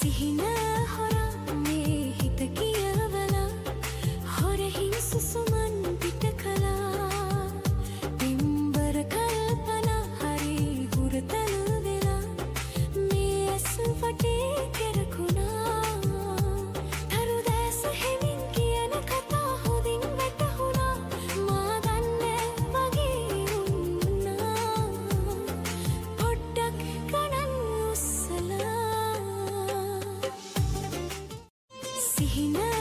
සිහින හොරා මේ හිත කියවලා හොරහින් සුසුමන් පිට කළා පිම්බර කල්පනා හරි හුරතල වෙලා මේ ඇස් වටේ කෙරකුණා තරු දැස හෙමින් කියන කතා හොදින් වැටහුණා මා දන්නේ වගේ වුණා පොඩ්ඩක් ගණන් උස්සලා සිහින